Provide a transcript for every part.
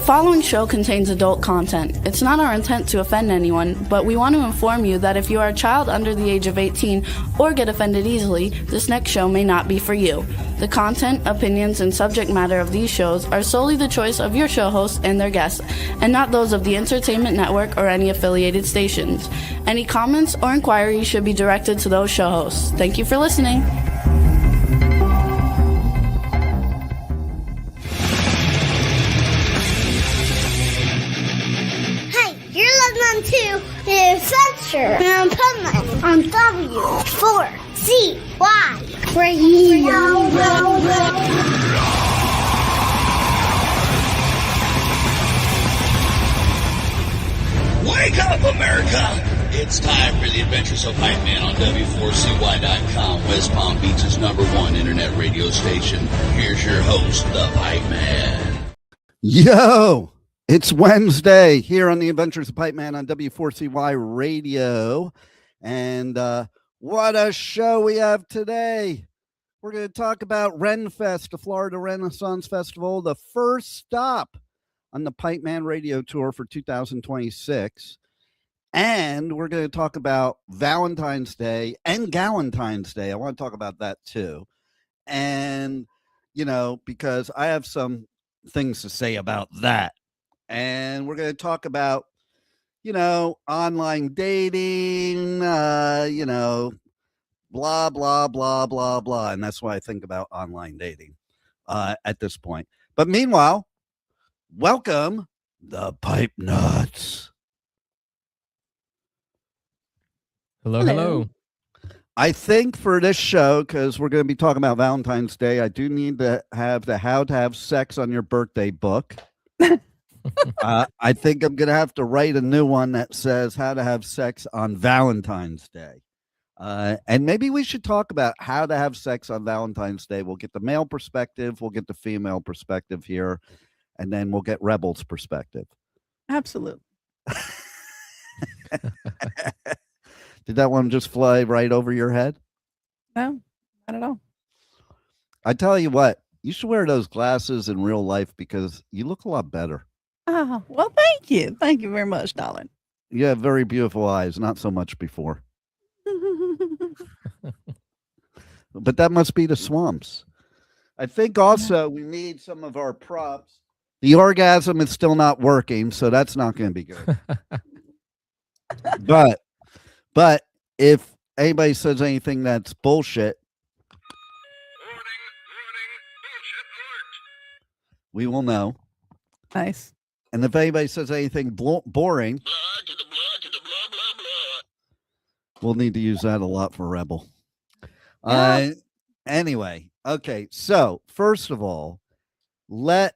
following show contains adult content. It's not our intent to offend anyone, but we want to inform you that if you are a child under the age of 18 or get offended easily, this next show may not be for you. The content, opinions, and subject matter of these shows are solely the choice of your show hosts and their guests, and not those of the Entertainment Network or any affiliated stations. Any comments or inquiries should be directed to those show hosts. Thank you for listening. To the adventure on Pipeman on W4CY Radio. Wake up, America! It's time for the Adventures of Pipeman on W4CY.com, West Palm Beach's #1 internet radio station. Here's your host, the Pipeman. Yo! It's Wednesday here on the Adventures of Pipeman on W4CY Radio. And what a show we have today. We're going to talk about Renfest, the Florida Renaissance Festival, the first stop on the Pipeman Radio Tour for 2026. And we're going to talk about Valentine's Day and Galentine's Day. I want to talk about that too. And, you know, because I have some things to say about that. And we're going to talk about, you know, online dating, you know, blah, blah, blah, blah, blah. And that's why I think about online dating at this point. But meanwhile, welcome the Pipe Nuts. Hello. I think for this show, because we're going to be talking about Valentine's Day, I do need to have the How to Have Sex on Your Birthday book. I think I'm going to have to write a new one that says how to have sex on Valentine's Day. And maybe we should talk about how to have sex on Valentine's Day. We'll get the male perspective. We'll get the female perspective here. And then we'll get Rebel's perspective. Absolutely. Did that one just fly right over your head? No, not at all. I tell you what, you should wear those glasses in real life because you look a lot better. Oh, well, thank you. Thank you very much, darling. You have very beautiful eyes, not so much before. But that must be the swamps. I think also we need some of our props. The orgasm is still not working, so that's not going to be good. But if anybody says anything that's bullshit, we will know. Nice. And if anybody says anything boring, we'll need to use that a lot for Rebel. Yeah. Anyway, okay. So first of all, let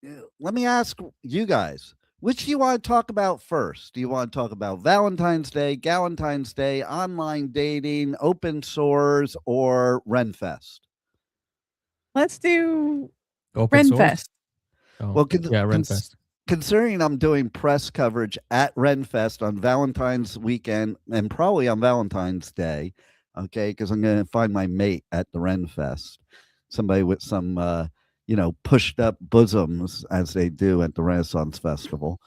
me ask you guys, which do you want to talk about first? Do you want to talk about Valentine's Day, Galentine's Day, online dating, open source, or Renfest? Let's do Open source? Renfest. Oh, Well, Renfest. Considering I'm doing press coverage at Renfest on Valentine's weekend and probably on Valentine's Day, okay, because I'm going to find my mate at the Renfest, somebody with some, pushed up bosoms as they do at the Renaissance Festival.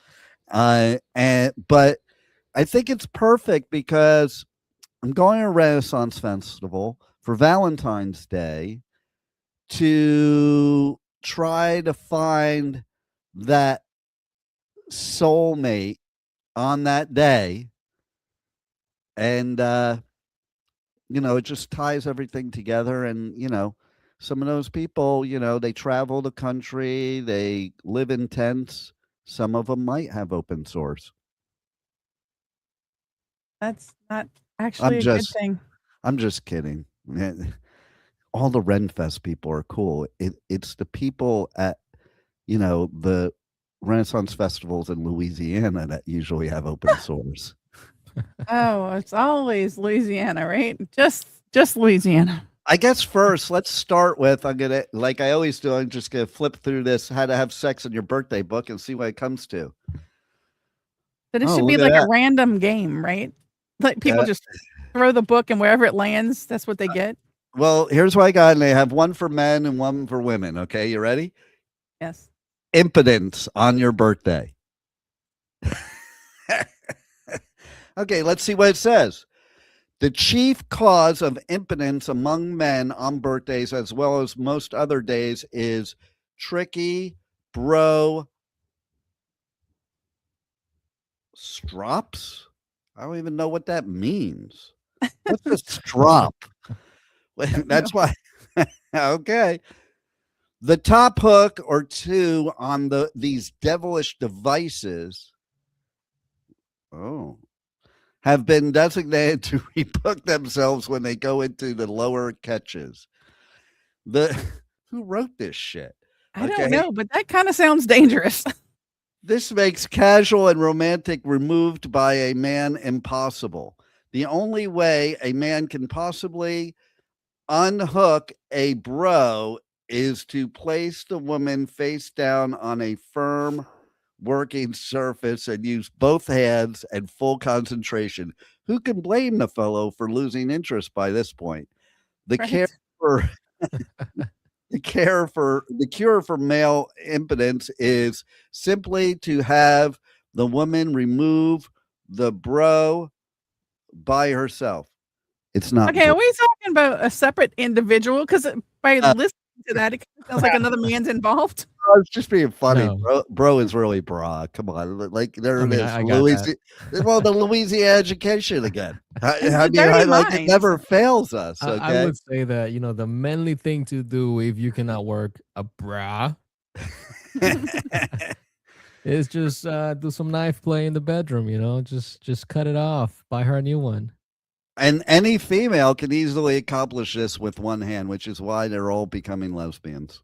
But I think it's perfect because I'm going to a Renaissance Festival for Valentine's Day to try to find that soulmate on that day. And, it just ties everything together. And, some of those people, they travel the country, they live in tents. Some of them might have open source. That's not actually a good thing. I'm just kidding. All the Renfest people are cool. It's the people at, the Renaissance festivals in Louisiana that usually have open source. Oh, it's always Louisiana, right? Just Louisiana. I guess first, let's start with, I'm going to, like I always do, I'm just going to flip through this How to Have Sex on Your Birthday book and see what it comes to. But it should be like a random game, right? Like people just throw the book and wherever it lands, that's what they get. Well, here's what I got. And they have one for men and one for women. Okay, you ready? Yes. impotence on your birthday. Okay, let's see what it says. The chief cause of impotence among men on birthdays, as well as most other days, is tricky bro strops. I don't even know what that means. What's a strop? That's why. Okay. The top hook or two on these devilish devices have been designated to rehook themselves when they go into the lower catches. Who wrote this shit? I don't know, but that kind of sounds dangerous. This makes casual and romantic removed by a man impossible. The only way a man can possibly unhook a bro is to place the woman face down on a firm working surface and use both hands and full concentration. Who can blame the fellow for losing interest by this point? The cure for male impotence is simply to have the woman remove the bro by herself. It's not okay. Are we talking about a separate individual? Because by listening to that, it sounds like another man's involved. It's just being funny. No. Bro is really bra. Come on, like there it is. I got that. Well, the Louisiana education again. I mind. it never fails us. Okay? I would say that the manly thing to do if you cannot work a bra is just do some knife play in the bedroom. Just cut it off. Buy her a new one. And any female can easily accomplish this with one hand, which is why they're all becoming lesbians.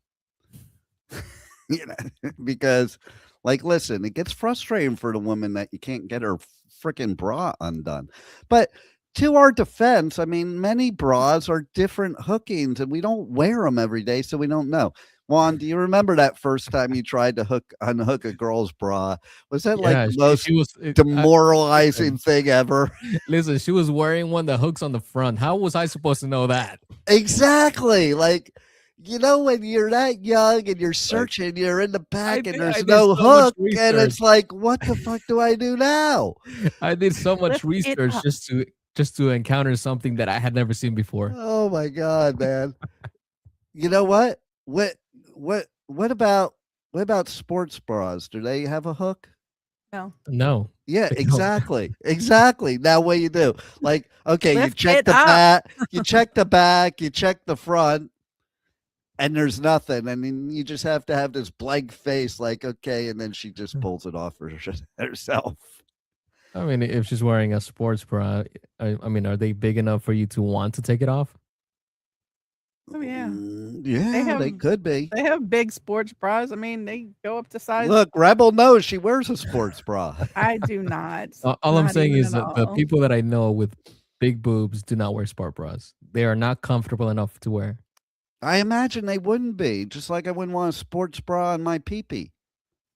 Because, listen, it gets frustrating for the woman that you can't get her freaking bra undone. But to our defense, I mean, many bras are different hookings, and we don't wear them every day, so we don't know. Juan, do you remember that first time you tried to unhook a girl's bra? Was that the most demoralizing thing ever? Listen, she was wearing one that hooks on the front. How was I supposed to know that? Exactly. When you're that young and you're searching, you're in the back and there's no hook, and it's like, what the fuck do I do now? I did so much research just to encounter something that I had never seen before. Oh my God, man. You know what? What about sports bras? Do they have a hook? No. Yeah, exactly. Exactly. Now what you do? Okay, you check the back, you check the front, and there's nothing. And then you just have to have this blank face, okay, and then she just pulls it off herself. I mean, if she's wearing a sports bra, I mean, are they big enough for you to want to take it off? Oh yeah. Yeah, they could be. They have big sports bras. I mean, they go up to size. Look, Rebel knows she wears a sports bra. I do not. All I'm saying is that the people that I know with big boobs do not wear sport bras. They are not comfortable enough to wear. I imagine they wouldn't be. Just like I wouldn't want a sports bra on my pee-pee.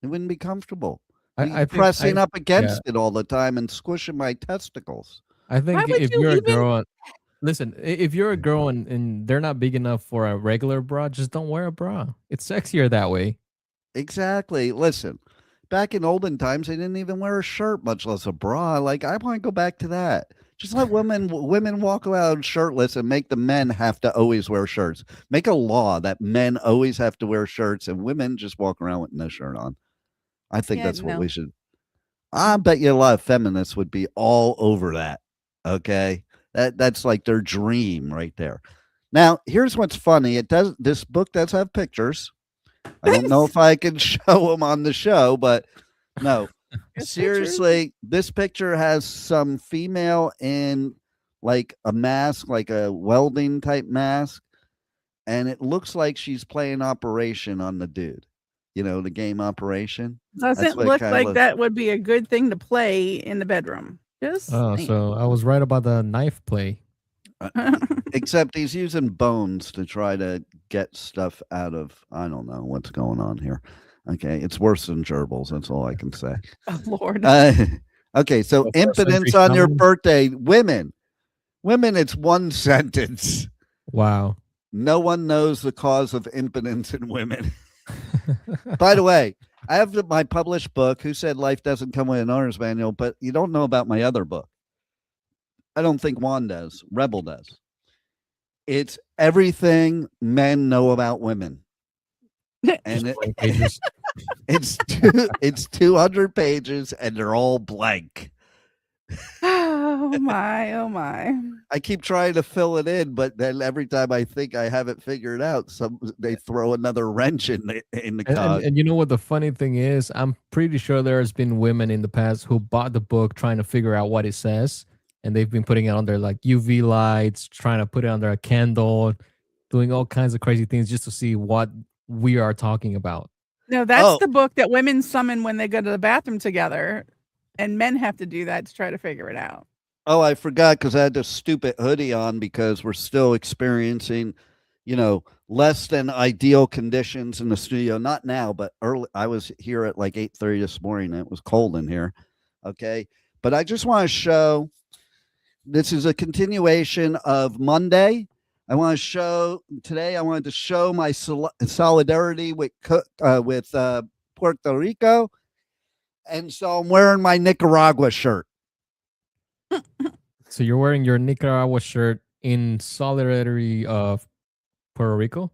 It wouldn't be comfortable. I pressing up against it all the time and squishing my testicles. I think if you're a girl... Listen, if you're a girl and they're not big enough for a regular bra, just don't wear a bra. It's sexier that way. Exactly. Listen, back in olden times, they didn't even wear a shirt, much less a bra. I want to go back to that. Just let women walk around shirtless and make the men have to always wear shirts. Make a law that men always have to wear shirts and women just walk around with no shirt on. I think that's what we should. I bet you a lot of feminists would be all over that. Okay. That's like their dream right there. Now, here's what's funny. This book does have pictures. I don't know if I can show them on the show, but no. Seriously, this picture has some female in a mask, like a welding type mask, and it looks like she's playing Operation on the dude. The game Operation. Doesn't look like that would be a good thing to play in the bedroom. So I was right about the knife play. Except he's using bones to try to get stuff out of, I don't know what's going on here. Okay, it's worse than gerbils. That's all I can say. Oh, Lord. Okay, so impotence on your birthday. Women, it's one sentence. Wow. No one knows the cause of impotence in women. By the way, I have my published book, Who Said Life Doesn't Come with an Owner's Manual, but you don't know about my other book. I don't think Juan does. Rebel does. It's everything men know about women. And it's 200 pages and they're all blank. Oh my. I keep trying to fill it in, but then every time I think I have it figured out, they throw another wrench in the cog. And you know what the funny thing is? I'm pretty sure there's been women in the past who bought the book trying to figure out what it says, and they've been putting it under like UV lights, trying to put it under a candle, doing all kinds of crazy things just to see what we are talking about. No, that's the book that women summon when they go to the bathroom together, and men have to do that to try to figure it out. Oh, I forgot because I had this stupid hoodie on because we're still experiencing, less than ideal conditions in the studio. Not now, but early. I was here at like 8:30 this morning and it was cold in here. Okay. But I just want to show, this is a continuation of Monday. I wanted to show my solidarity with Puerto Rico. And so I'm wearing my Nicaragua shirt. So you're wearing your Nicaragua shirt in solidarity of Puerto Rico?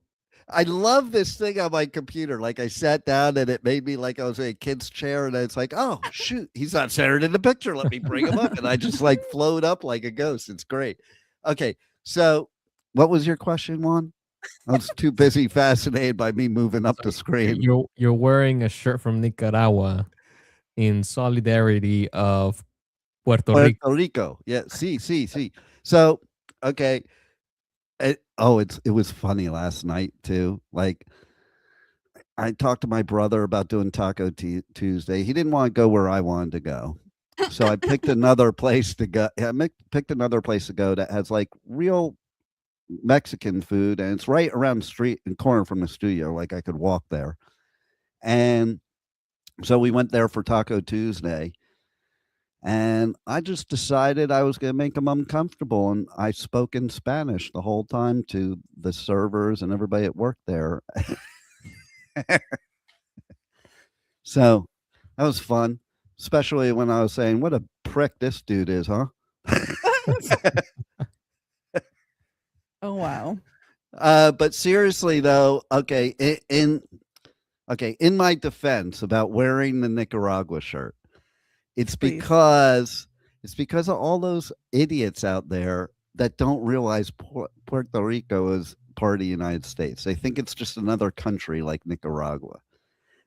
I love this thing on my computer. Like I sat down and it made me like I was in a kid's chair and it's like, oh shoot, he's not centered in the picture. Let me bring him up. And I just like float up like a ghost. It's great. Okay. So what was your question, Juan? I was too busy fascinated by me moving up the screen. You're wearing a shirt from Nicaragua in solidarity of Puerto Rico. Yeah. See. So, okay. It was funny last night too. Like I talked to my brother about doing Taco Tuesday. He didn't want to go where I wanted to go. So I picked another place to go. Picked another place to go that has like real Mexican food. And it's right around the street and corner from the studio. Like I could walk there. And so we went there for Taco Tuesday. And I just decided I was going to make them uncomfortable. And I spoke in Spanish the whole time to the servers and everybody at work there. So that was fun, especially when I was saying, what a prick this dude is, huh? Oh, wow. But seriously, though, okay, in my defense about wearing the Nicaragua shirt, it's because of all those idiots out there that don't realize Puerto Rico is part of the United States. They think it's just another country like Nicaragua.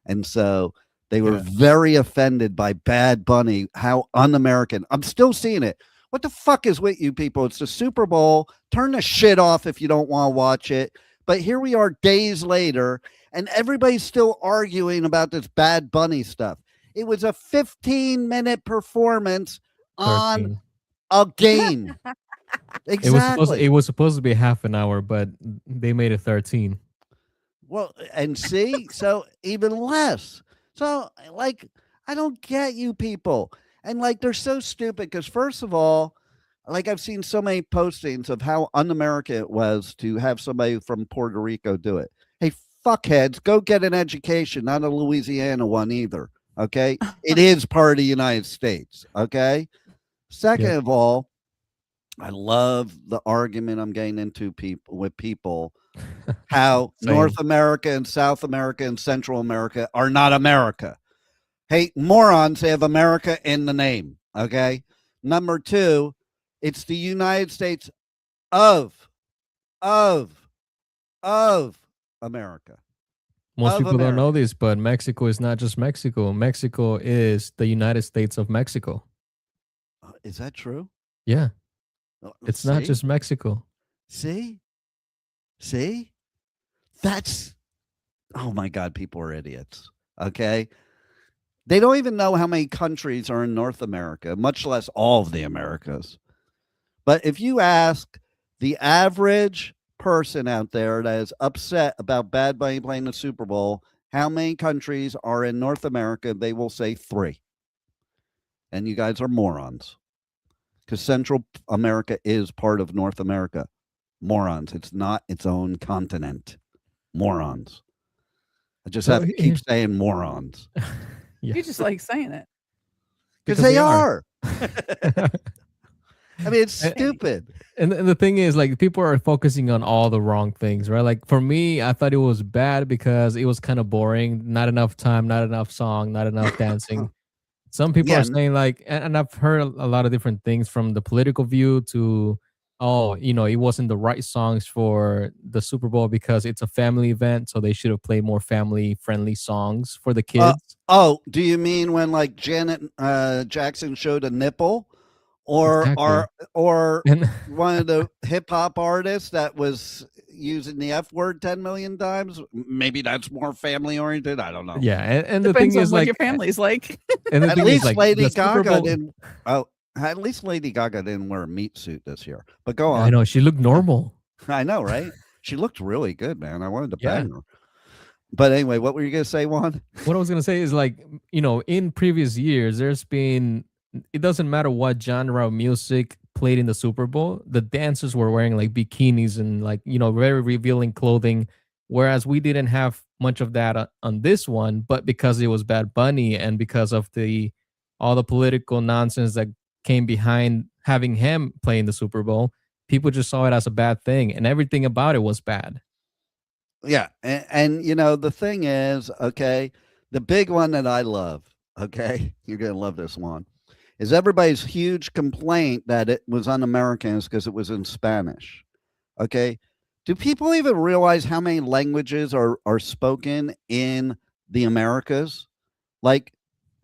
And so they were very offended by Bad Bunny, how un-American. I'm still seeing it. What the fuck is with you people? It's the Super Bowl. Turn the shit off if you don't want to watch it. But here we are days later, and everybody's still arguing about this Bad Bunny stuff. It was a 15-minute performance 13. On a game. Exactly. It was supposed to be half an hour, but they made it 13. Well, and see, so even less. So, like, I don't get you people. And, like, they're so stupid because, first of all, like, I've seen so many postings of how un-American it was to have somebody from Puerto Rico do it. Hey, fuckheads, go get an education, not a Louisiana one either. Okay, it is part of the United States. Okay. Second of all, I love the argument I'm getting into with people how North America and South America and Central America are not America. Hey, morons, they have America in the name. Okay. Number two, it's the United States of America. Most people don't know this, but Mexico is not just Mexico. Mexico is the United States of Mexico. Is that true? Yeah. It's not just Mexico. See? That's, oh my God, people are idiots. Okay. They don't even know how many countries are in North America, much less all of the Americas. But if you ask the average person out there that is upset about Bad Bunny playing the Super Bowl, how many countries are in North America? They will say 3. And you guys are morons. Because Central America is part of North America. Morons. It's not its own continent. Morons. I just have to keep saying morons. Yeah. You just like saying it. Because they are. I mean, it's stupid. And the thing is, like, people are focusing on all the wrong things, right? Like, for me, I thought it was bad because it was kind of boring. Not enough time, not enough song, not enough dancing. Some people are saying, like, and I've heard a lot of different things from the political view to, it wasn't the right songs for the Super Bowl because it's a family event. So they should have played more family friendly songs for the kids. Do you mean when, like, Janet Jackson showed a nipple? Or one of the hip hop artists that was using the F word 10 million times? Maybe that's more family oriented. I don't know. Yeah, and the Depends thing on is, what like, your family's like. And the at thing least is, like, Lady Gaga didn't. Oh, at least Lady Gaga didn't wear a meat suit this year. But go on. I know she looked normal. I know, right? She looked really good, man. I wanted to bang her. But anyway, what were you gonna say, Juan? What I was gonna say is, like, in previous years, there's been. It doesn't matter what genre of music played in the Super Bowl. The dancers were wearing like bikinis and, like, very revealing clothing, whereas we didn't have much of that on this one. But because it was Bad Bunny and because of all the political nonsense that came behind having him play in the Super Bowl, people just saw it as a bad thing, and everything about it was bad. Yeah, and the thing is, okay, the big one that I love, okay, you're gonna love this one, is everybody's huge complaint that it was un-American because it was in Spanish. Okay. Do people even realize how many languages are spoken in the Americas? Like,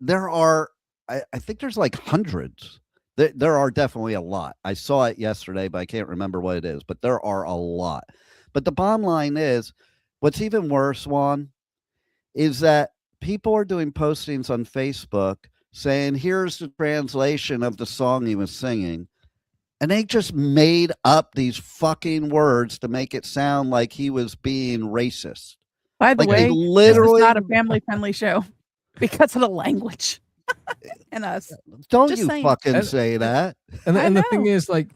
there are, I think there's like hundreds. There are definitely a lot. I saw it yesterday, but I can't remember what it is, but there are a lot. But the bottom line is, what's even worse, Juan, is that people are doing postings on Facebook saying, here's the translation of the song he was singing. And they just made up these fucking words to make it sound like he was being racist. By the way, literally, this is not a family-friendly show because of the language and us. Don't just you saying. fucking say that. And the thing is, like,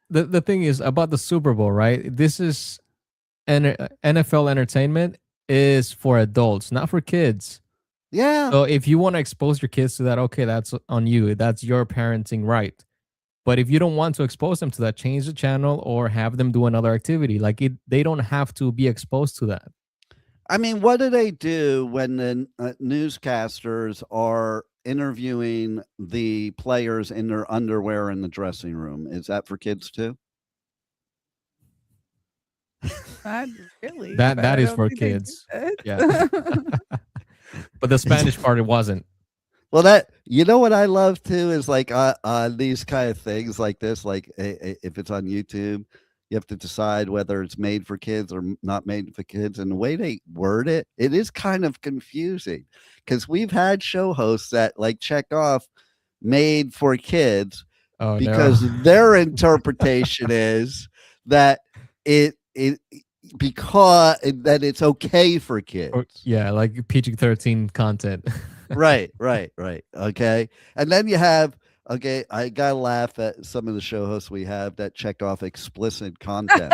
the thing is about the Super Bowl, right? This is NFL entertainment is for adults, not for kids. Yeah. So if you want to expose your kids to that, okay, that's on you. That's your parenting right. But if you don't want to expose them to that, change the channel or have them do another activity. Like, they don't have to be exposed to that. I mean, what do they do when the newscasters are interviewing the players in their underwear in the dressing room? Is that for kids too? Not really. That is for kids. Yeah. But the Spanish part, it wasn't. Well, what I love too is, like, these kind of things like this, like, if it's on YouTube, you have to decide whether it's made for kids or not made for kids. And the way they word it, it is kind of confusing because we've had show hosts that, like, check off made for kids because their interpretation is that because that it's okay for kids. Yeah, like PG-13 content. Right. Okay. And then you have, okay, I gotta laugh at some of the show hosts we have that checked off explicit content.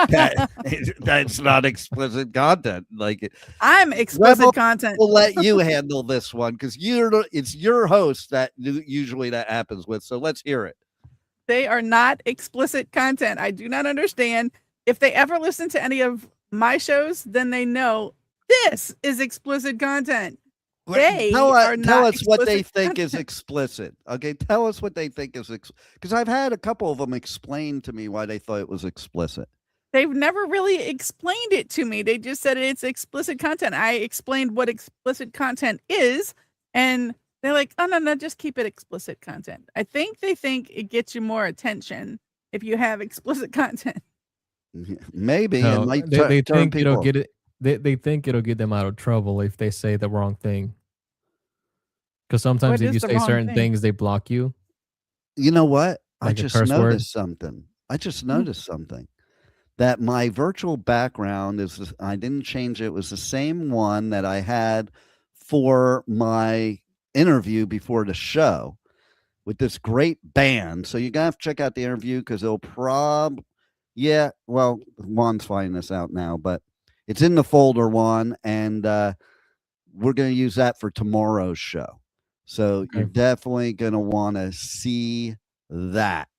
That's not explicit content. Like, I'm explicit content. We'll let you handle this one because it's your host that usually that happens with. So let's hear it. They are not explicit content. I do not understand. If they ever listen to any of my shows, then they know this is explicit content. Tell us what they think is explicit. Okay, tell us what they think is because I've had a couple of them explain to me why they thought it was explicit. They've never really explained it to me. They just said it's explicit content. I explained what explicit content is, and they're like, "Oh no, just keep it explicit content." I think they think it gets you more attention if you have explicit content. Maybe No, it might they turn think people. it'll get it. They think it'll get them out of trouble if they say the wrong thing. Because sometimes if you say certain things, they block you. You know what? Like I just noticed something. That my virtual background is, I didn't change it. It was the same one that I had for my interview before the show with this great band. So you're going to have to check out the interview because it'll Juan's finding this out now, but It's in the folder one, and we're going to use that for tomorrow's show. So you're Okay. definitely going to want to see that.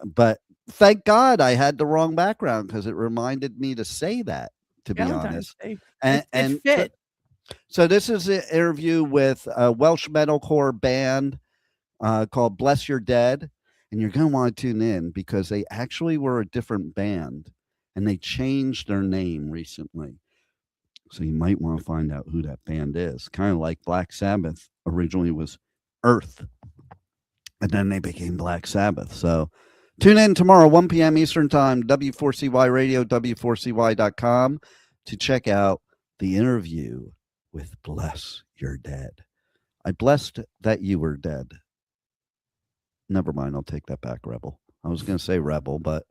But thank God I had the wrong background because it reminded me to say that, to be Valentine's honest. Day. And, It and fit. so this is an interview with a Welsh metalcore band called Bless Your Dead. And you're going to want to tune in because they actually were a different band and they changed their name recently. So you might want to find out who that band is. Kind of like Black Sabbath originally was Earth, and then they became Black Sabbath. So tune in tomorrow, 1 p.m. Eastern Time, W4CY Radio, W4CY.com, to check out the interview with Bless Your Dead. I blessed that you were dead. Never mind, I'll take that back, Rebel. I was going to say Rebel, but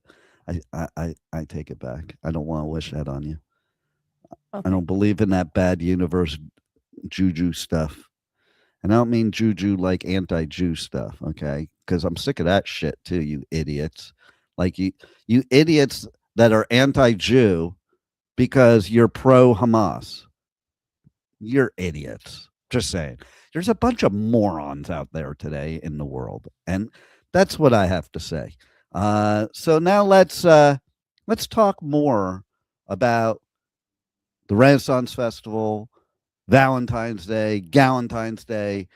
I take it back. I don't want to wish that on you. Okay. I don't believe in that bad universe juju stuff. And I don't mean juju like anti-Jew stuff, okay? Because I'm sick of that shit too, you idiots. Like you idiots that are anti-Jew because you're pro-Hamas. You're idiots. Just saying. There's a bunch of morons out there today in the world. And that's what I have to say. So now let's talk more about the Renaissance Festival, Valentine's Day, Galentine's Day,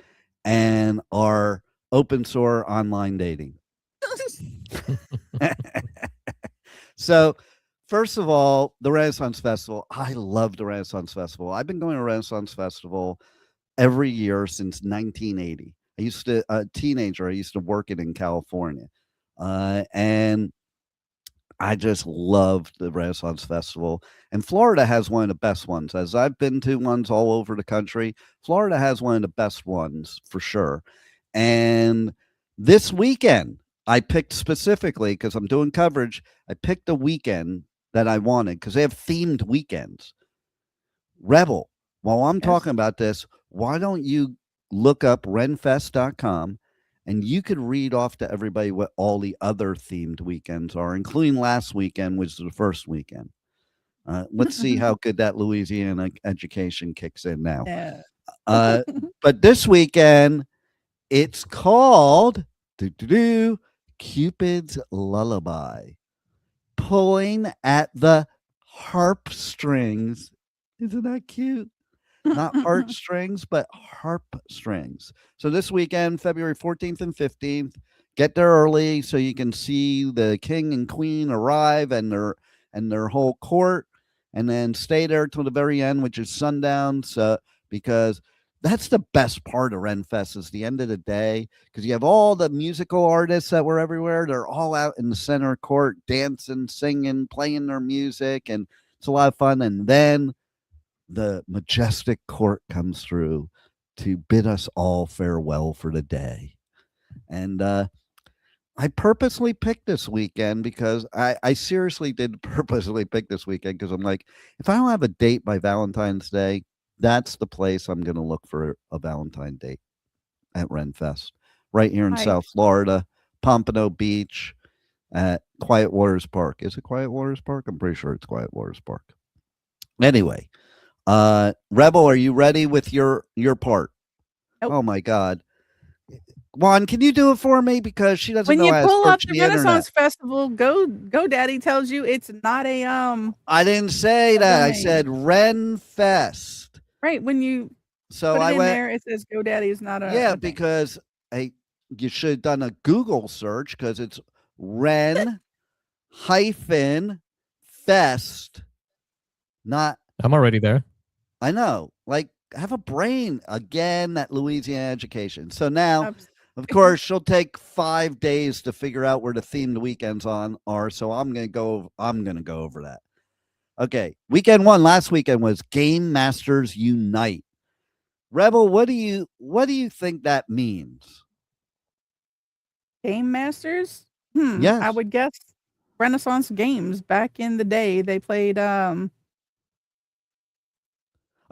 and our open source online dating. So, first of all, the Renaissance Festival. I love the Renaissance Festival. I've been going to Renaissance Festival every year since 1980. I used to, a teenager, I used to work it in California. And I just loved the Renaissance Festival. And Florida has one of the best ones. As I've been to ones all over the country, Florida has one of the best ones for sure. And this weekend, I picked specifically because I'm doing coverage. I picked the weekend that I wanted because they have themed weekends. Rebel, while I'm talking about this, why don't you look up renfest.com and you could read off to everybody what all the other themed weekends are, including last weekend, which is the first weekend. Let's see how good that Louisiana education kicks in now. Yeah. But this weekend, it's called Cupid's Lullaby, pulling at the harpstrings. Isn't that cute? Not heartstrings, but harpstrings. So this weekend, February 14th and 15th, get there early so you can see the king and queen arrive and their whole court, and then stay there till the very end, which is sundown. So because that's the best part of Renfest is the end of the day, because you have all the musical artists that were everywhere. They're all out in the center court dancing, singing, playing their music, and it's a lot of fun. And then the majestic court comes through to bid us all farewell for the day. And I purposely picked this weekend because I seriously did purposely pick this weekend because I'm like, if I don't have a date by Valentine's Day, that's the place I'm going to look for a Valentine date, at Renfest, right here in South Florida, Pompano Beach, at Quiet Waters Park. Is it Quiet Waters Park? I'm pretty sure it's Quiet Waters Park. Anyway, Rebel, are you ready with your part? Nope. Oh my God. Juan, can you do it for me? Because she doesn't When know you how to pull up search the the Renaissance internet. Festival, GoDaddy tells you it's not a I didn't say that. I domain. said Renfest. Right. When you So put it I in went there, it says GoDaddy is not a yeah, a thing. because you should have done a Google search because it's Ren hyphen fest. Not I'm already there. I know. Like have a brain again, that Louisiana education. So now of course, she'll take 5 days to figure out where the themed weekends are. So I'm gonna go over that. Okay, weekend one last weekend was Game Masters Unite. Rebel, what do you think that means? Game Masters? Yes. I would guess Renaissance games. Back in the day, they played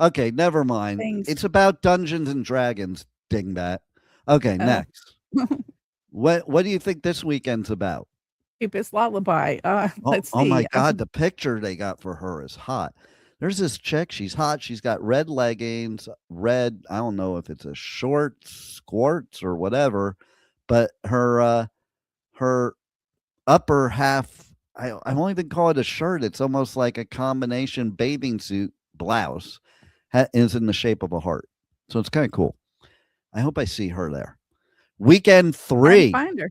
Okay, never mind. things. It's about Dungeons and Dragons, dingbat. Okay, next. What do you think this weekend's about? Cupid's Lullaby. Let's see. Oh my God, the picture they got for her is hot. There's this chick. She's hot. She's got red leggings, red. I don't know if it's a short squirts or whatever, but her upper half. I won't even call it a shirt. It's almost like a combination bathing suit blouse is in the shape of a heart. So it's kind of cool. I hope I see her there. Weekend Trying to 3. find her.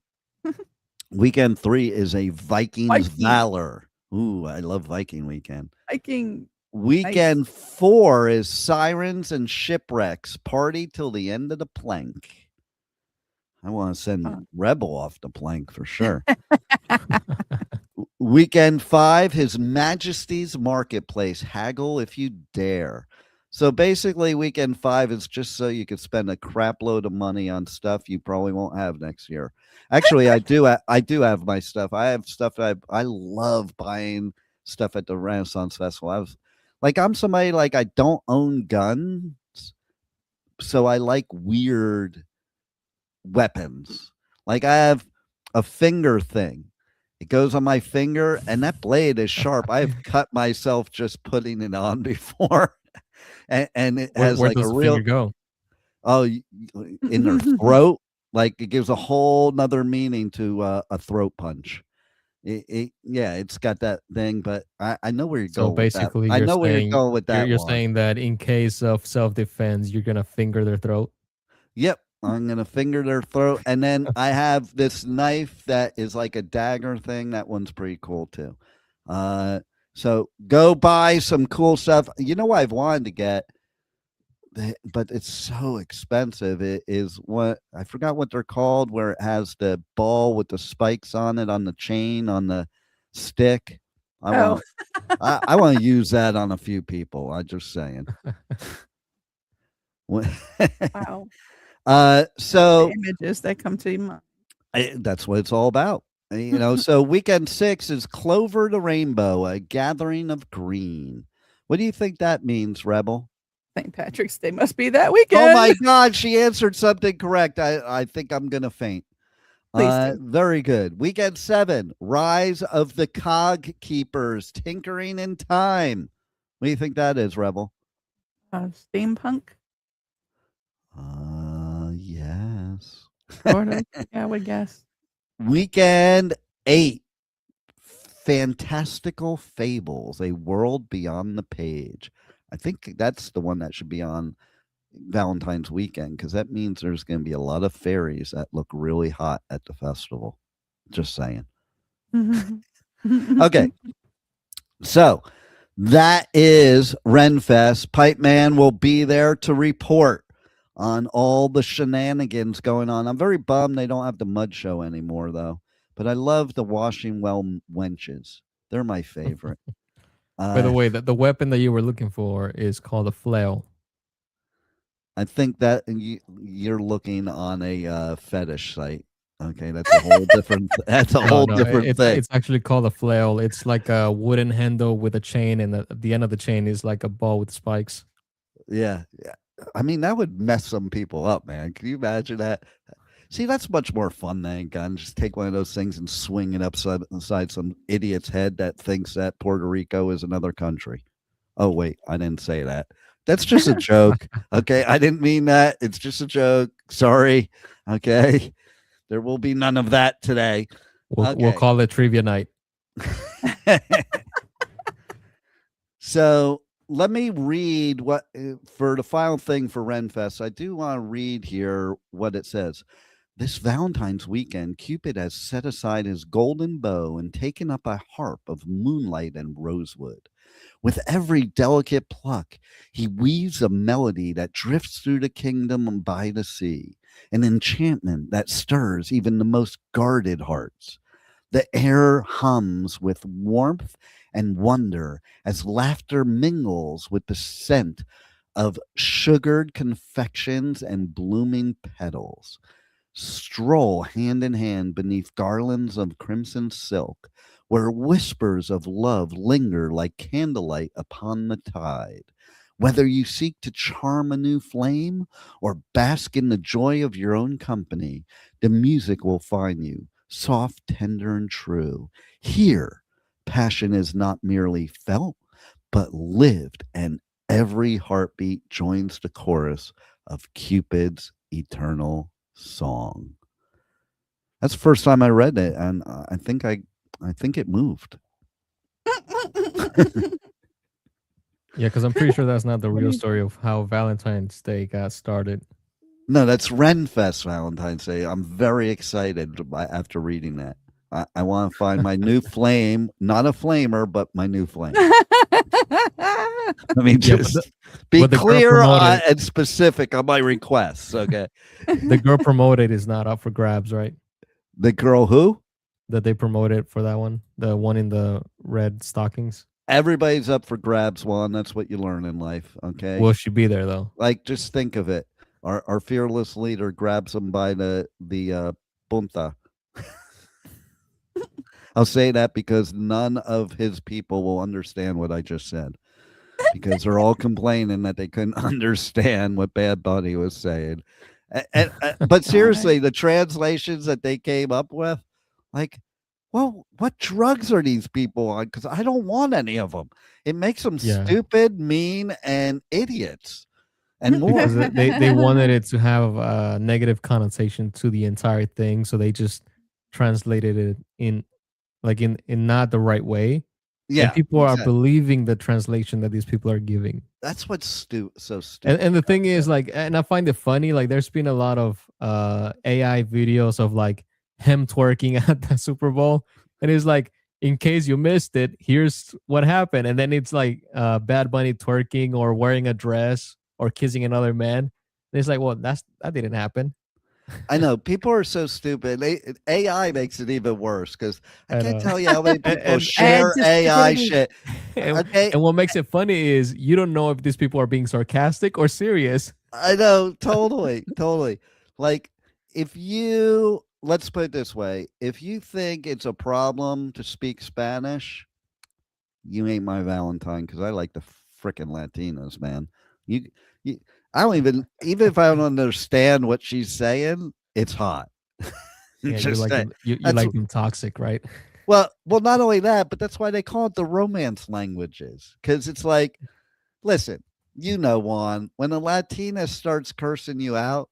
Weekend 3 is a Vikings Viking. Valor. Ooh, I love Viking weekend. Viking. Weekend 4 is Sirens and Shipwrecks. Party till the end of the plank. I want to send Rebel off the plank for sure. Weekend 5, His Majesty's Marketplace. Haggle if you dare. So basically, weekend 5 is just so you could spend a crap load of money on stuff you probably won't have next year. Actually, I do have my stuff. I have stuff that I love buying stuff at the Renaissance Festival. I'm somebody like I don't own guns, so I like weird weapons. Like I have a finger thing. It goes on my finger, and that blade is sharp. I have cut myself just putting it on before. And it has Where like does a the real finger go? in their throat. Like it gives a whole nother meaning to a throat punch. It's got that thing, but I know where you're So going with that. basically, I you're know where saying you're going with that. you're one. saying that in case of self-defense, you're gonna finger their throat. Yep, I'm gonna finger their throat, and then I have this knife that is like a dagger thing. That one's pretty cool too. So go buy some cool stuff. You know what I've wanted to get, but it's so expensive. It is what I forgot what they're called, where it has the ball with the spikes on it on the chain on the stick. I want to use that on a few people. I'm just saying. Wow. So Images that come to mind. that's what it's all about. So weekend 6 is Clover the Rainbow, a gathering of green. What do you think that means, Rebel? St. Patrick's Day must be that weekend. Oh my God, she answered something correct. I think I'm gonna faint. Please do. Very good. Weekend 7, Rise of the Cog Keepers, Tinkering in Time. What do you think that is, Rebel? Steampunk. Yes. Sort of. Yeah, I would guess. Weekend 8, Fantastical Fables, A World Beyond the Page. I think that's the one that should be on Valentine's weekend, because that means there's going to be a lot of fairies that look really hot at the festival. Just saying. Okay. So that is Renfest. Pipeman will be there to report on all the shenanigans going on. I'm very bummed they don't have the mud show anymore, though. But I love the washing well wenches. They're my favorite. By the way, the weapon that you were looking for is called a flail. I think that you're looking on a fetish site. Okay, that's a whole different. That's a whole different thing. It's actually called a flail. It's like a wooden handle with a chain, and at the end of the chain is like a ball with spikes. Yeah. I mean, that would mess some people up, man. Can you imagine that? See, that's much more fun than a gun. Just take one of those things and swing it upside some idiot's head that thinks that Puerto Rico is another country. Oh, wait, I didn't say that. That's just a joke. Okay, I didn't mean that. It's just a joke. Sorry. Okay, there will be none of that today. We'll call it trivia night. So let me read what for the final thing for Renfest. I do want to read here what it says. This Valentine's weekend, Cupid has set aside his golden bow and taken up a harp of moonlight and rosewood. With every delicate pluck, he weaves a melody that drifts through the kingdom and by the sea, an enchantment that stirs even the most guarded hearts. The air hums with warmth and wonder as laughter mingles with the scent of sugared confections and blooming petals. Stroll hand in hand beneath garlands of crimson silk, where whispers of love linger like candlelight upon the tide. Whether you seek to charm a new flame or bask in the joy of your own company, the music will find you, soft, tender, and true. Here, passion is not merely felt, but lived, and every heartbeat joins the chorus of Cupid's eternal song. That's the first time I read it, and I think it moved. Yeah, because I'm pretty sure that's not the real story of how Valentine's Day got started. No, that's Renfest Valentine's Day. I'm very excited after reading that. I want to find my new flame, not a flamer, but my new flame. Let me just be clear and specific on my requests, okay? The girl promoted is not up for grabs, right? The girl who? That they promoted for that one, the one in the red stockings. Everybody's up for grabs, Juan. That's what you learn in life, okay? Will she be there, though? Like, just think of it. Our fearless leader grabs him by the punta. I'll say that because none of his people will understand what I just said, because they're all complaining that they couldn't understand what Bad Bunny was saying. But seriously, the translations that they came up with, like, well, what drugs are these people on? Because I don't want any of them. It makes them stupid, mean, and idiots. And more. Because they wanted it to have a negative connotation to the entire thing, so they just translated it in not the right way. Yeah, and people are believing the translation that these people are giving. That's what's so stupid. And the thing is, like, and I find it funny, like, there's been a lot of AI videos of like him twerking at the Super Bowl, and it's like, in case you missed it, here's what happened, and then it's like Bad Bunny twerking or wearing a dress or kissing another man. And it's like, well, that didn't happen. I know, people are so stupid. AI makes it even worse, because I can't tell you how many people share AI shit. And what makes it funny is you don't know if these people are being sarcastic or serious. I know, totally. Like, let's put it this way, if you think it's a problem to speak Spanish, you ain't my Valentine, because I like the freaking Latinos, man. I don't even if I don't understand what she's saying, it's hot. Yeah, you like them toxic, right? Well, not only that, but that's why they call it the romance languages. Because it's like, listen, Juan, when a Latina starts cursing you out,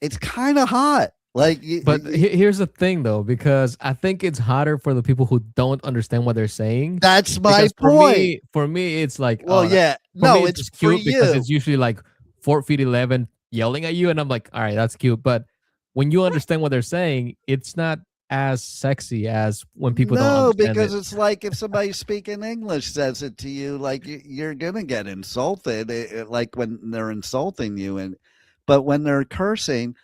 it's kind of hot. Like, here's the thing, though, because I think it's hotter for the people who don't understand what they're saying. That's my point. For me, it's like, it's cute for you, because it's usually like 4'11" yelling at you, and I'm like, all right, that's cute. But when you understand what they're saying, it's not as sexy as when people don't understand because it's like if somebody speaking English says it to you, like, you're gonna get insulted, like when they're insulting you, but when they're cursing,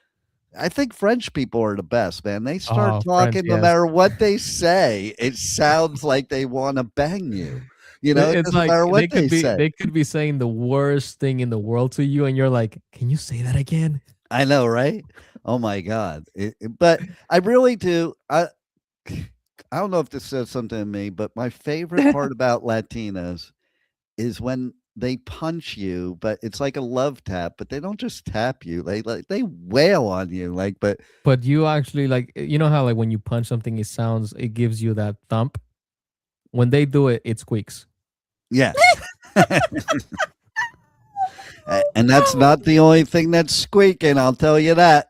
I think French people are the best, man. They start talking, no matter what they say, it sounds like they want to bang you. You know, it's like they could be saying the worst thing in the world to you, and you're like, "Can you say that again?" I know, right? Oh my God! But I really do. I don't know if this says something to me, but my favorite part about Latinos is when they punch you, but it's like a love tap, but they don't just tap you. They wail on you, like, but you actually, like, you know how, like, when you punch something, it gives you that thump. When they do it, it squeaks. Yeah. And that's not the only thing that's squeaking, I'll tell you that.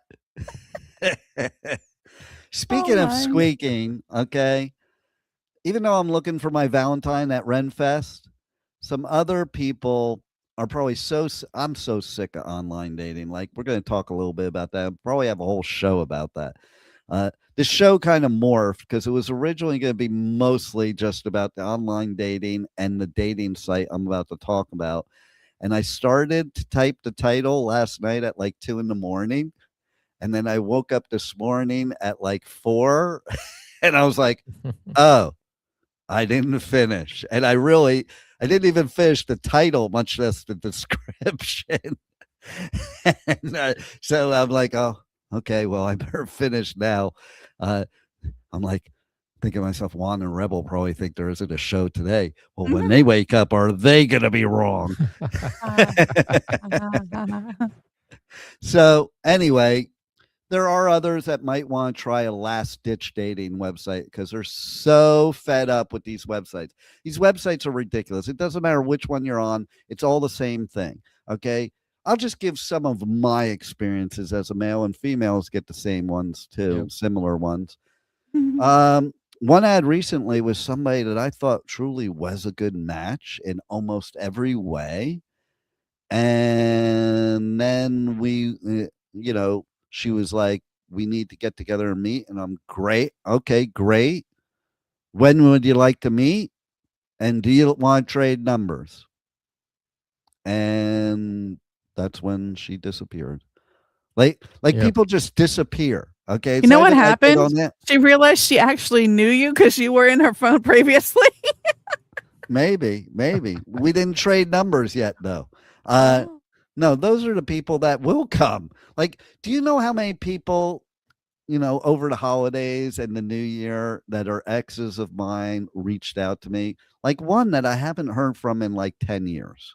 Speaking of squeaking, okay, even though I'm looking for my Valentine at Renfest, some other people are probably I'm so sick of online dating. Like, we're going to talk a little bit about that. I'll probably have a whole show about that. The show kind of morphed because it was originally going to be mostly just about the online dating and the dating site I'm about to talk about. And I started to type the title last night at like 2 a.m. And then I woke up this morning at like 4 and I was like, oh, I didn't finish. And I didn't even finish the title, much less the description. And, so I'm like, oh, okay, well, I better finish now. I'm like thinking to myself, Juan and Rebel probably think there isn't a show today. Well, when they wake up, are they going to be wrong? So anyway, there are others that might want to try a last ditch dating website because they're so fed up with these websites. These websites are ridiculous. It doesn't matter which one you're on, it's all the same thing. Okay. I'll just give some of my experiences as a male, and females get the same ones too, Yep. similar ones. One ad recently was somebody that I thought truly was a good match in almost every way. And then she was like, we need to get together and meet. And I'm great. Okay, great. When would you like to meet? And do you want to trade numbers? And that's when she disappeared. Like Yep. people just disappear. Okay. You know what I didn't like it happened? on that. She realized she actually knew you because you were in her phone previously. Maybe. We didn't trade numbers yet, though. No, those are the people that will come. Like, do you know how many people, over the holidays and the new year that are exes of mine reached out to me? Like one that I haven't heard from in like 10 years.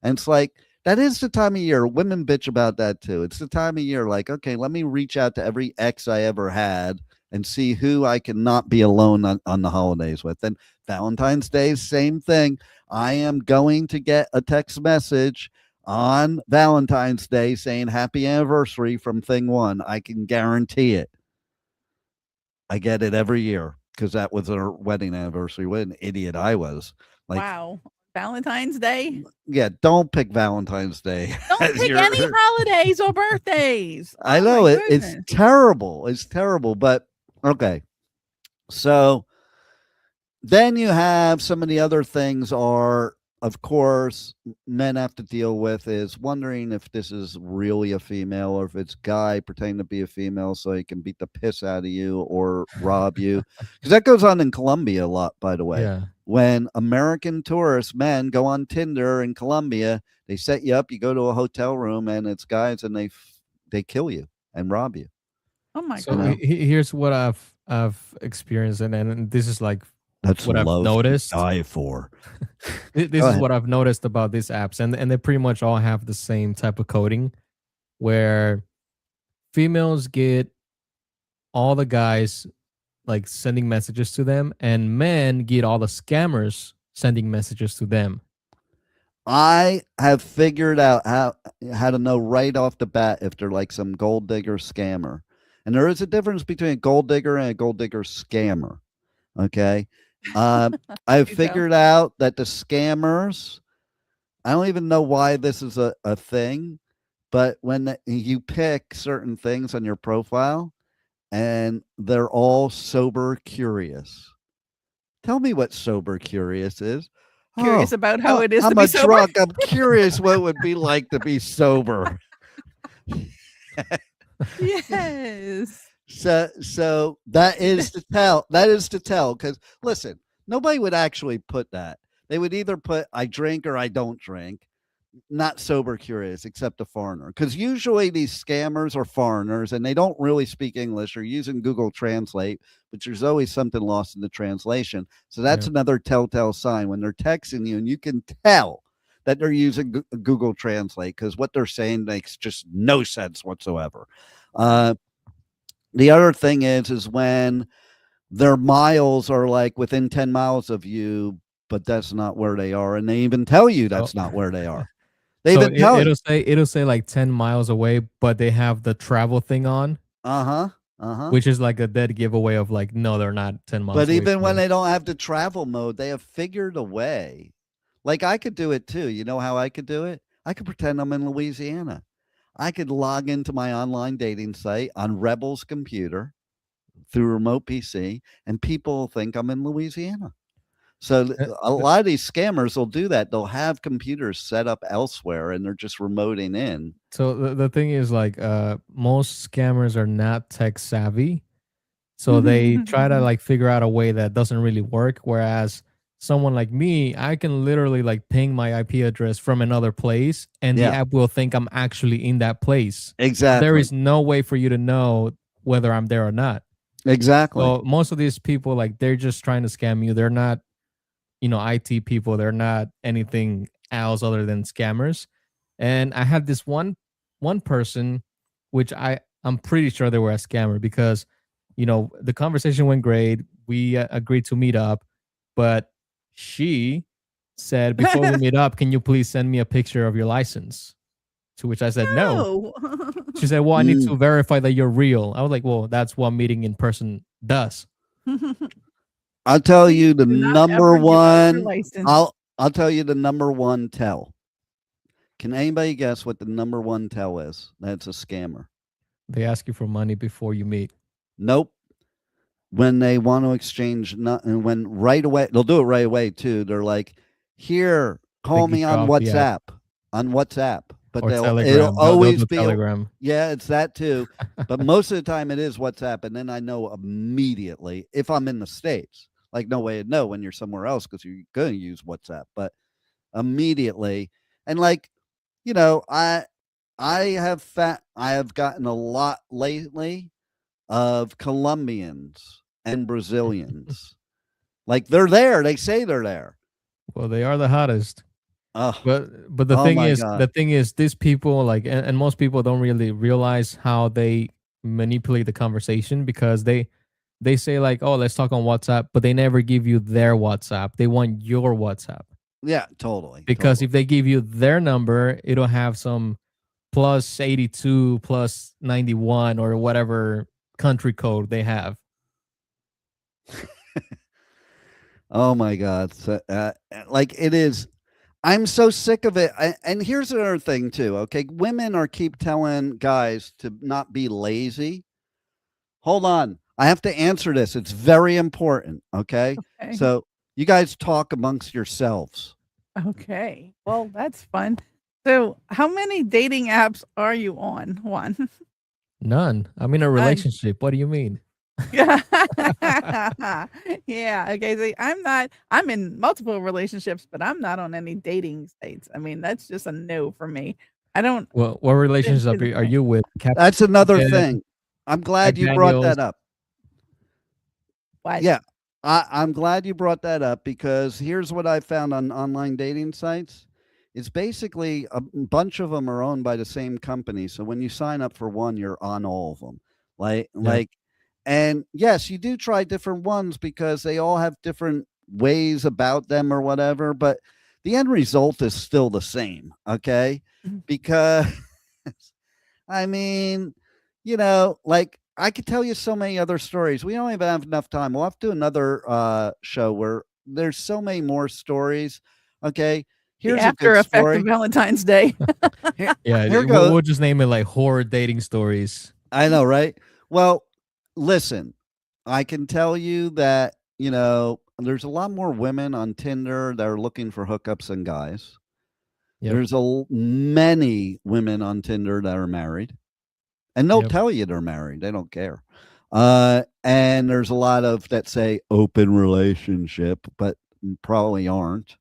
And it's like, that is the time of year. Women bitch about that too. It's the time of year. Like, okay, let me reach out to every ex I ever had and see who I can not be alone on the holidays with. And Valentine's Day, same thing. I am going to get a text message on Valentine's Day saying happy anniversary from thing one. I can guarantee it. I get it every year because that was our wedding anniversary. What an idiot I was. Like, Wow. Valentine's Day? Yeah, don't pick Valentine's Day. Don't pick any holidays or birthdays. I know it's terrible. It's terrible. But okay. So then you have some of the other things are, of course, men have to deal with is wondering if this is really a female or if it's guy pretending to be a female so he can beat the piss out of you or rob you. Because that goes on in Colombia a lot, by the way. Yeah. When American tourist men go on Tinder in Colombia, they set you up, you go to a hotel room and it's guys and they kill you and rob you. Oh my So God. here's what I've experienced, and this is like That's what I've love noticed. to die for. This is what I've noticed about these apps, and they pretty much all have the same type of coding, where females get all the guys like sending messages to them, and men get all the scammers sending messages to them. I have figured out how to know right off the bat if they're like some gold digger scammer. And there is a difference between a gold digger and a gold digger scammer. Okay. I've figured out that the scammers, I don't even know why this is a thing, but when you pick certain things on your profile and they're all sober curious. Tell me what sober curious is. Curious about how it is I'm to be a sober. drunk. I'm curious what it would be like to be sober. Yes. So that is to tell. That is to tell. Because listen, nobody would actually put that. They would either put I drink or I don't drink. Not sober curious, except a foreigner. Because usually these scammers are foreigners and they don't really speak English or using Google Translate, but there's always something lost in the translation. So that's another telltale sign when they're texting you and you can tell that they're using Google Translate because what they're saying makes just no sense whatsoever. The other thing is when their miles are like within 10 miles of you, but that's not where they are. And they even tell you that's not where they are. They So even tell you. it'll say like 10 miles away, but they have the travel thing on. Which is like a dead giveaway of like, no, they're not 10 miles But away even from when you. they don't have the travel mode, they have figured a way. Like I could do it too. You know how I could do it? I could pretend I'm in Louisiana. I could log into my online dating site on Rebel's computer through remote PC, and people think I'm in Louisiana. So a lot of these scammers will do that. They'll have computers set up elsewhere, and they're just remoting in. So the thing is like most scammers are not tech savvy. So they try to like figure out a way that doesn't really work. Whereas someone like me, I can literally like ping my IP address from another place and the app will think I'm actually in that place. Exactly. There is no way for you to know whether I'm there or not. Exactly. So most of these people, like they're just trying to scam you. They're not, IT people. They're not anything else other than scammers. And I had this one person, which I I'm pretty sure they were a scammer because, the conversation went great. We agreed to meet up, but she said, before we meet up, can you please send me a picture of your license? To which I said, no. No. She said, well, I need Mm. to verify that you're real. I was like, well, that's what meeting in person does. I'll tell you the Do not number ever give out your one. license. I'll tell you the number one tell. Can anybody guess what the number one tell is? That's a scammer. They ask you for money before you meet. Nope. When they want to exchange, and when right away, they'll do it right away too. They're like, "Here, call They me geek on off, yeah. WhatsApp." But Or Telegram. it'll They'll always do be Telegram. yeah, it's that too. But most of the time, it is WhatsApp, and then I know immediately if I'm in the States. Like, no way to know when you're somewhere else because you're going to use WhatsApp. But immediately, and like, I have gotten a lot lately of Colombians and Brazilians. Like, they're there. They say they're there. Well, they are the hottest. Oh, But the Oh thing my is, God. these people and most people don't really realize how they manipulate the conversation because they say like, oh, let's talk on WhatsApp, but they never give you their WhatsApp. They want your WhatsApp yeah, totally. because totally. if they give you their number, it'll have some plus 82 plus 91 or whatever country code they have. Oh my God. So, like, it is. I'm so sick of it. And here's another thing too. Okay. Women keep telling guys to not be lazy. Hold on. I have to answer this. It's very important. Okay. Okay. So you guys talk amongst yourselves. Okay. Well, that's fun. So, how many dating apps are you on, Juan? None. I'm in a relationship. What do you mean? Yeah. Okay. See, I'm in multiple relationships, but I'm not on any dating sites. I mean, that's just a no for me. I don't. Well, what relationship the are you with? Captain That's another Cupid, thing. I'm glad Jack you brought Daniels? that up. What? Yeah. I'm glad you brought that up because here's what I found on online dating sites. It's basically a bunch of them are owned by the same company. So when you sign up for one, you're on all of them. And yes, you do try different ones because they all have different ways about them or whatever, but the end result is still the same. Okay. Mhm. Because I mean, like, I could tell you so many other stories. We don't even have enough time. We'll have to do another show where there's so many more stories. Okay. The Here's a after good effect story. of Valentine's Day. Here Yeah, goes. we'll just name it like horror dating stories. I know, right? Well, listen, I can tell you that, there's a lot more women on Tinder that are looking for hookups than guys. Yep. There's many women on Tinder that are married, and they'll Yep. tell you they're married. They don't care. And there's a lot of that say open relationship, but probably aren't.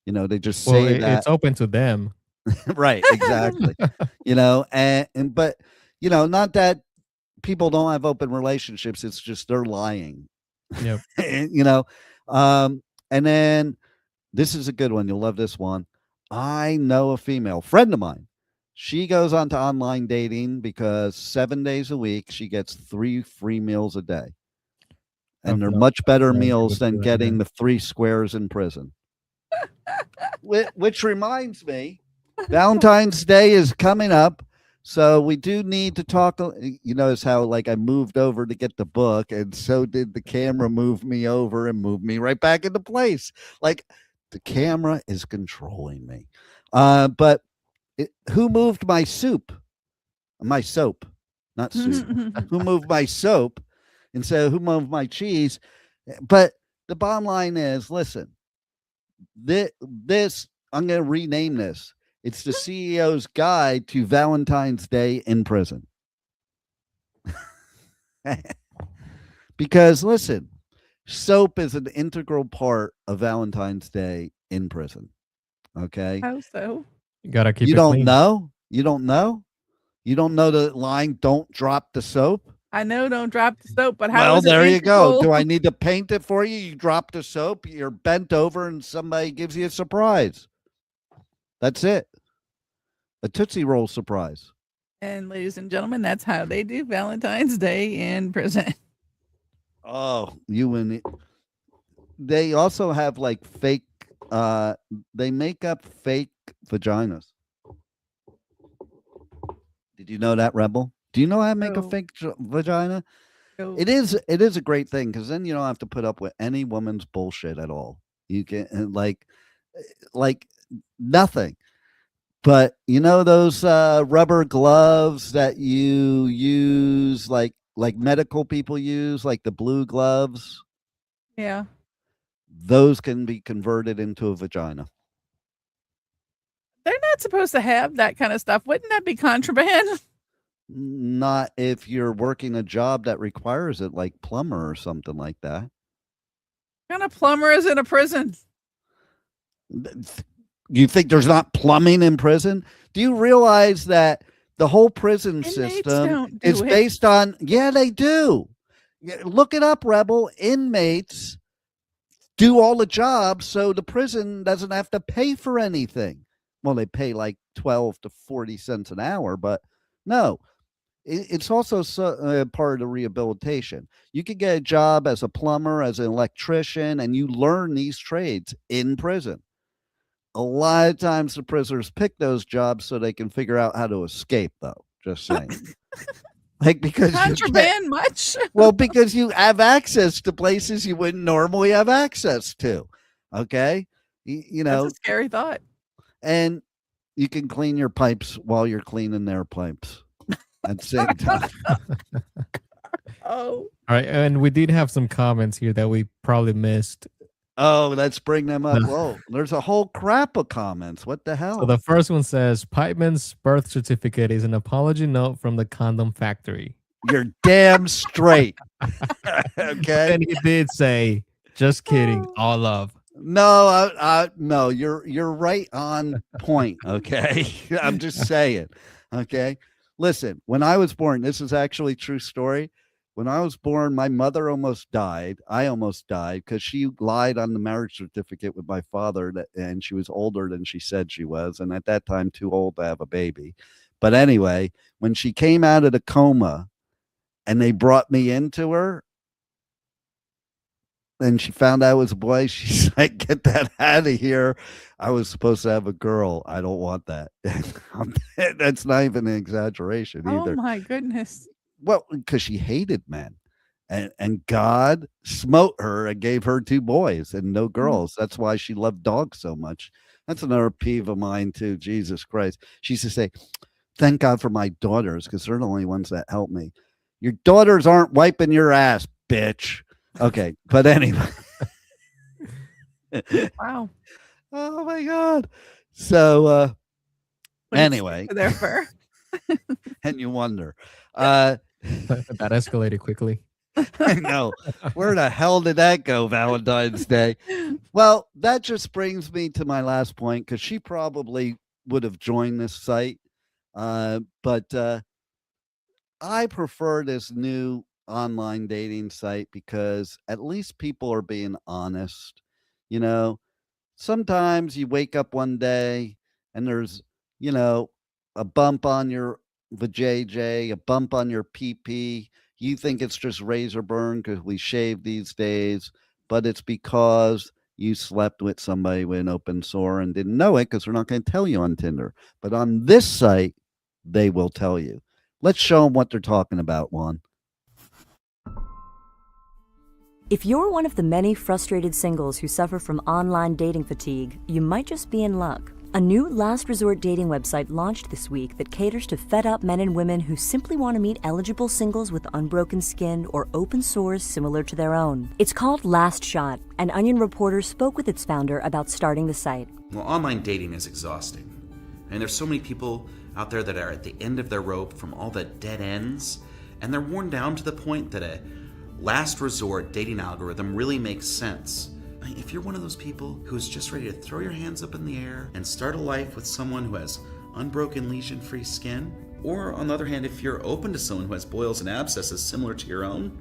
They just Well, say that. it's open to them. Right, exactly. But not that people don't have open relationships, it's just they're lying. Yep. And then this is a good one, you'll love this one. I know a female friend of mine. She goes on to online dating because 7 days a week she gets 3 free meals a day, and they're No, much better no, meals would than do getting either. the 3 squares in prison. Which reminds me, Valentine's Day is coming up, so we do need to talk. You notice how like I moved over to get the book, and so did the camera move me over and move me right back into place. Like the camera is controlling me. But who moved my soup? My soap, not soup. Who moved my soap? And so who moved my cheese? But the bottom line is, listen, this I'm going to rename this. It's the CEO's guide to Valentine's Day in prison. Because listen, soap is an integral part of Valentine's Day in prison. Okay. How so? You gotta keep You it don't clean. know? You don't know? You don't know the line, don't drop the soap? I know, don't drop the soap, but how Well, is it there you go. integral? Do I need to paint it for you? You drop the soap, you're bent over, and somebody gives you a surprise. That's it. A Tootsie Roll surprise. And ladies and gentlemen, that's how they do Valentine's Day in prison. Oh, they also have like fake, they make up fake vaginas. Did you know that, Rebel? Do you know how to make a fake vagina? No. It is a great thing because then you don't have to put up with any woman's bullshit at all. You can like nothing. But you know those rubber gloves that you use, like medical people use, like the blue gloves? Yeah. Those can be converted into a vagina. They're not supposed to have that kind of stuff. Wouldn't that be contraband? Not if you're working a job that requires it, like plumber or something like that. What kind of plumber is in a prison? You think there's not plumbing in prison? Do you realize that the whole prison Inmates system don't do is it. based on, yeah, they do. Look it up, Rebel. Inmates do all the jobs so the prison doesn't have to pay for anything. Well, they pay like 12 to 40 cents an hour, but no. It's also part of the rehabilitation. You could get a job as a plumber, as an electrician, and you learn these trades in prison. A lot of times the prisoners pick those jobs so they can figure out how to escape, though. Just saying. Like, because contraband much? Well, because you have access to places you wouldn't normally have access to. Okay? You know. That's a scary thought. And you can clean your pipes while you're cleaning their pipes at the same time. Oh. All right. And we did have some comments here that we probably missed. Oh, let's bring them up. Whoa, there's a whole crap of comments. What the hell? So the first one says, Pipeman's birth certificate is an apology note from the condom factory. You're damn straight. Okay. And he did say, just kidding, all love. No, no, you're right on point. Okay. I'm just saying. Okay. Listen, when I was born, this is actually a true story. When I was born, my mother almost died. I almost died because she lied on the marriage certificate with my father, and she was older than she said she was. And at that time, too old to have a baby. But anyway, when she came out of the coma and they brought me into her, and she found out I was a boy, she's like, get that out of here. I was supposed to have a girl. I don't want that. That's not even an exaggeration either. Oh, my goodness. Well, because she hated men, and God smote her and gave her 2 boys and no girls. That's why she loved dogs so much. That's another peeve of mine too. Jesus Christ. She used to say, thank God for my daughters, because they're the only ones that help me. Your daughters aren't wiping your ass, bitch. Okay, but anyway. Wow. Oh my God. So anyway. Their fur. And you wonder. That escalated quickly. I know. Where the hell did that go, Valentine's Day? Well, that just brings me to my last point, because she probably would have joined this site. But I prefer this new online dating site because at least people are being honest. You know, sometimes you wake up one day and there's, you know, a bump on your vajayjay, a bump on your PP. You think it's just razor burn because we shave these days, but it's because you slept with somebody with an open sore and didn't know it because they're not going to tell you on Tinder. But on this site, they will tell you. Let's show them what they're talking about, Juan. If you're one of the many frustrated singles who suffer from online dating fatigue, you might just be in luck. A new last resort dating website launched this week that caters to fed-up men and women who simply want to meet eligible singles with unbroken skin or open sores similar to their own. It's called Last Shot, and Onion reporters spoke with its founder about starting the site. Well, online dating is exhausting. And there's so many people out there that are at the end of their rope from all the dead ends, and they're worn down to the point that a last resort dating algorithm really makes sense. If you're one of those people who's just ready to throw your hands up in the air and start a life with someone who has unbroken lesion-free skin, or on the other hand, if you're open to someone who has boils and abscesses similar to your own,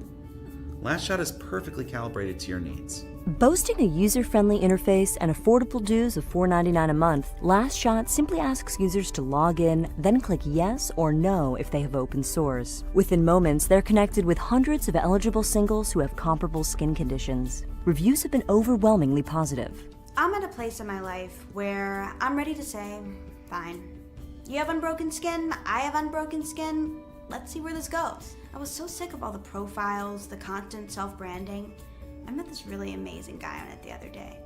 Last Shot is perfectly calibrated to your needs. Boasting a user-friendly interface and affordable dues of $4.99 a month, Last Shot simply asks users to log in, then click yes or no if they have open sores. Within moments, they're connected with hundreds of eligible singles who have comparable skin conditions. Reviews have been overwhelmingly positive. I'm at a place in my life where I'm ready to say, fine. You have unbroken skin, I have unbroken skin, let's see where this goes. I was so sick of all the profiles, the constant self-branding. I met this really amazing guy on it the other day.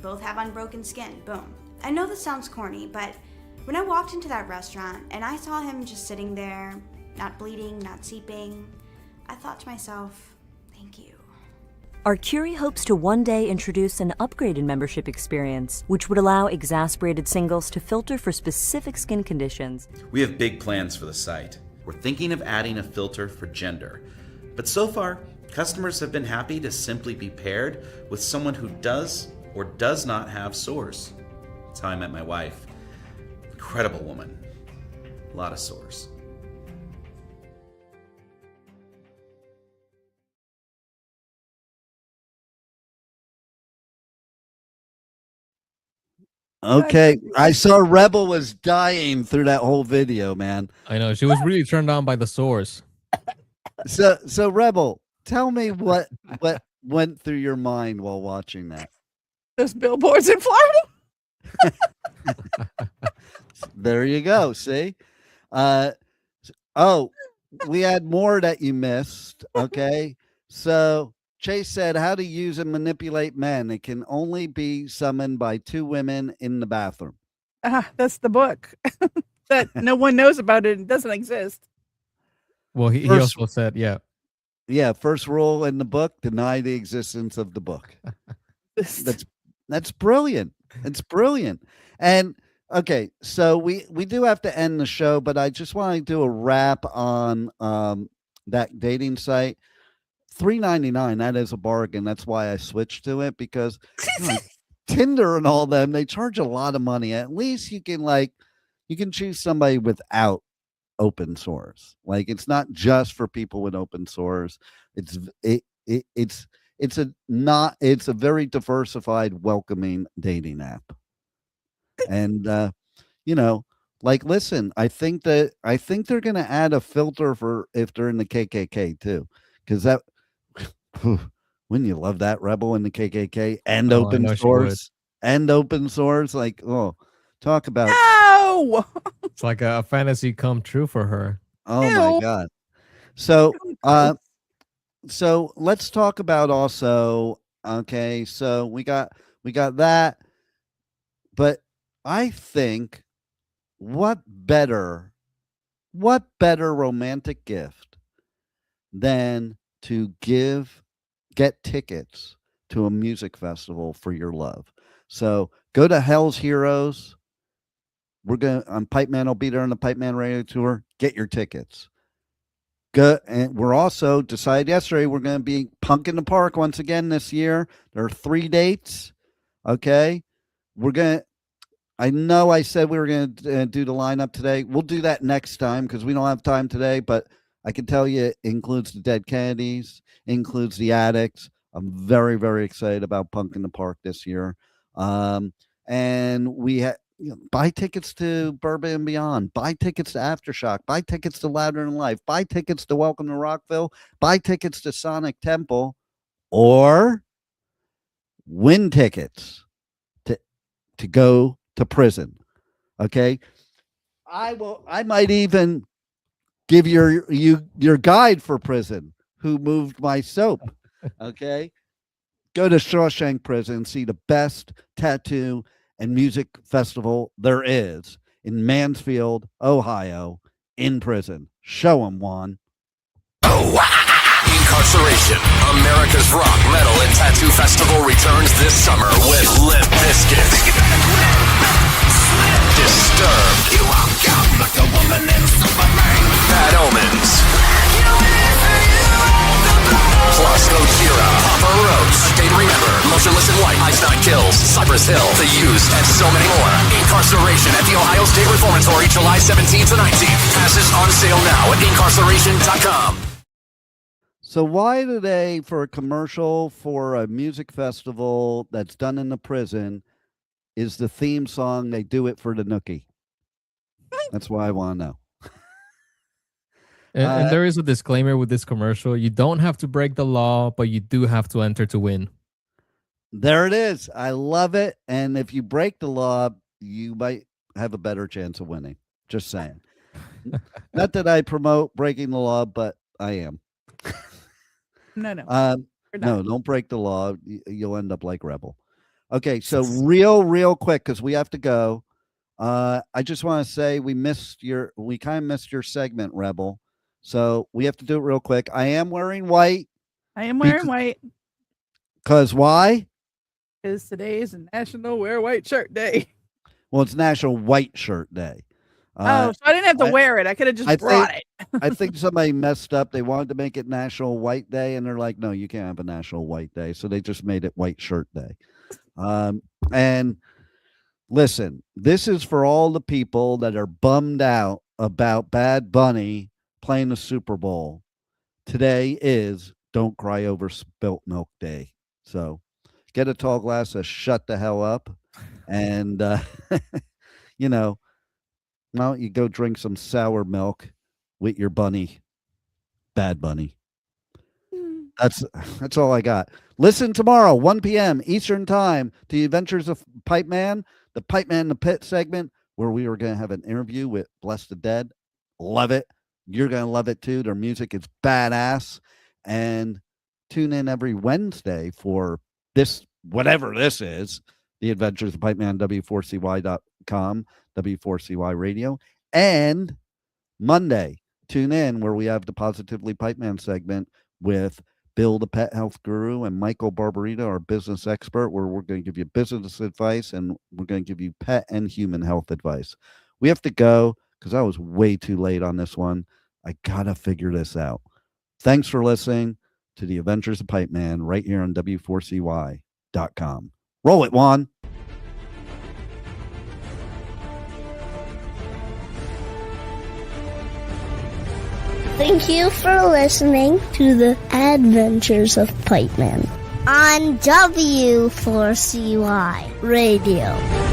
Both have unbroken skin, boom. I know this sounds corny, but when I walked into that restaurant and I saw him just sitting there, not bleeding, not seeping, I thought to myself, thank you. Arcuri hopes to one day introduce an upgraded membership experience, which would allow exasperated singles to filter for specific skin conditions. We have big plans for the site. We're thinking of adding a filter for gender. But so far, customers have been happy to simply be paired with someone who does or does not have sores. That's how I met my wife. Incredible woman. A lot of sores. Okay, I saw Rebel was dying through that whole video, man. I know she was really turned on by the source. So Rebel, tell me what went through your mind while watching that. Those billboards in Florida. There you go. See, we had more that you missed. Okay, so Chase said how to use and manipulate men. It can only be summoned by two women in the bathroom. That's the book that no one knows about. It doesn't exist. Well, he also said, yeah. First rule in the book: deny the existence of the book. That's brilliant. It's brilliant. And okay, so we do have to end the show, but I just want to do a wrap on that dating site. $3.99. That is a bargain. That's why I switched to it, because Tinder and all them, they charge a lot of money. At least you can choose somebody without open sores. Like, it's not just for people with open sores. It's a very diversified, welcoming dating app. And listen, I think they're going to add a filter for if they're in the KKK too, because that. Wouldn't you love that, Rebel in the KKK and open source? Like, talk about no. It's like a fantasy come true for her. Oh my God. So let's talk about also. Okay, so we got that, but I think what better romantic gift than to get tickets to a music festival for your love. So go to Hell's Heroes. Pipeman will be there on the Pipeman Radio Tour. Get your tickets. Go, and we're also decided yesterday we're going to be Punk in the Park once again this year. There are 3 dates. Okay, I know I said we were going to do the lineup today. We'll do that next time because we don't have time today, but I can tell you it includes the Dead Kennedys, includes the Addicts. I'm very, very excited about Punk in the Park this year. And we buy tickets to Bourbon and Beyond, buy tickets to Aftershock, buy tickets to Louder Than Life, buy tickets to Welcome to Rockville, buy tickets to Sonic Temple, or win tickets to go to prison. Okay. I might even give your guide for prison, who moved my soap. Okay. Go to Shawshank Prison, see the best tattoo and music festival there is in Mansfield, Ohio, in prison. Show them, Juan. Incarceration, America's rock, metal, and tattoo festival returns this summer with Limp Bizkit, Disturbed, Bad Omens, plus Gojira, Papa Roach, A Day to Remember, Motionless in White, Ice Nine Kills, Cypress Hill, The Used, and so many more. Incarceration at the Ohio State Reformatory, July 17th to 19th. Passes on sale now at incarceration.com. So why do they, for a commercial for a music festival that's done in the prison, is the theme song, they do it for the nookie? That's why I want to know. And there is a disclaimer with this commercial. You don't have to break the law, but you do have to enter to win. There it is. I love it. And if you break the law, you might have a better chance of winning. Just saying. Not that I promote breaking the law, but I am. No. No, don't break the law. You'll end up like Rebel. Okay, so real quick, because we have to go. I just want to say we kind of missed your segment, Rebel. So we have to do it real quick. I am wearing white. I am wearing white. Because why? Because today is National Wear White Shirt Day. Well, it's National White Shirt Day. So I didn't have to wear it. I could have just brought it. I think somebody messed up. They wanted to make it National White Day, and they're like, no, you can't have a National White Day. So they just made it White Shirt Day. And listen, this is for all the people that are bummed out about Bad Bunny playing the Super Bowl. Today is Don't Cry Over Spilt Milk Day. So get a tall glass of shut the hell up. And, well, you go drink some sour milk with your bunny, Bad Bunny. That's all I got. Listen tomorrow, 1 p.m. Eastern Time, to the Adventures of Pipeman, the Pipeman in the Pit segment, where we are going to have an interview with Bless the Dead. Love it. You're going to love it too. Their music is badass. And tune in every Wednesday for this, whatever this is, the Adventures of Pipeman, W4CY.com, W4CY Radio. And Monday, tune in where we have the Positively Pipeman segment with Bill, the pet health guru, and Michael Barbarita, our business expert, where we're going to give you business advice and we're going to give you pet and human health advice. We have to go because I was way too late on this one. I got to figure this out. Thanks for listening to the Adventures of Pipeman right here on W4CY.com. Roll it, Juan. Thank you for listening to the Adventures of Pipeman on W4CY Radio.